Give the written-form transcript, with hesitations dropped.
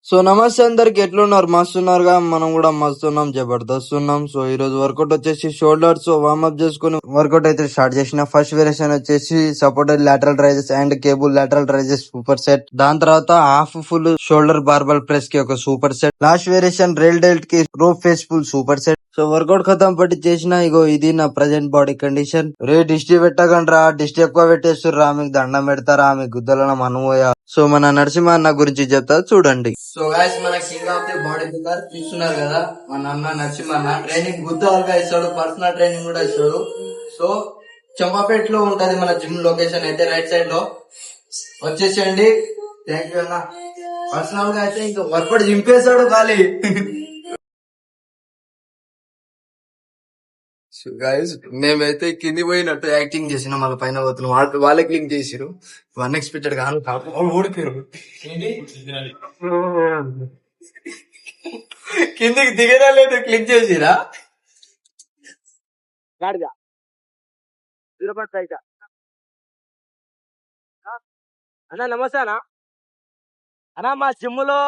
So నమస్తే అందరికి, ఎట్లున్నారు? మస్తున్నారుగా, మనం కూడా మస్తున్నాం, జబర్దస్త్ ఉన్నాం. సో ఈ రోజు వర్కౌట్ వచ్చేసి షోల్డర్స్ వార్మప్ చేసుకుని వర్కౌట్ అయితే స్టార్ట్ చేసిన. ఫస్ట్ వేరియేషన్ వచ్చేసి supported lateral raises and cable lateral raises super set. దాని తర్వాత half full shoulder barbell press కి ఒక super set. Last variation rear delt కి rope face pull super set. So workout ఖతం పట్టి చేసిన. ఇగో ఇది నా ప్రజెంట్ బాడీ కండిషన్. రే డిస్టి పెట్టకండ్రా, డిస్టి ఎక్కువ పెట్టేస్తుర్రా, మీకు దండం పెడతారా, మీ గుద్దల మనమోయా. సో మన నరసింహ అన్న గురించి చెప్తా చూడండి. సో గాయస్, మన king of the body builder చూస్తున్నారు కదా, మన అన్న నరసింహ అన్న. ట్రైనింగ్ గుద్దలుగా ఇస్తాడు, పర్సనల్ ట్రైనింగ్ కూడా ఇస్తాడు. సో చంపాపేటలో ఉంటది మన జిమ్ లొకేషన్ అయితే, రైట్ సైడ్ లో వచ్చేసేయండి. థ్యాంక్ యూ అన్న. పర్సనల్ గా అయితే ఇంకా వర్కౌట్ చింపేశాడు ఖాళీ. గాయస్, మేమైతే కింది పోయినట్టు యాక్టింగ్ చేసిన, మళ్ళీ పైన పోతున్నాం. వాళ్ళే క్లిక్ చేసిరు, అన్ఎక్స్పెక్టెడ్ గా ఓడిపోయారు. కిందికి దిగరా లేదు, క్లిక్ చేసిరా. అన్నా నమస్తే అన్నా. అన్నా మా జిమ్ లో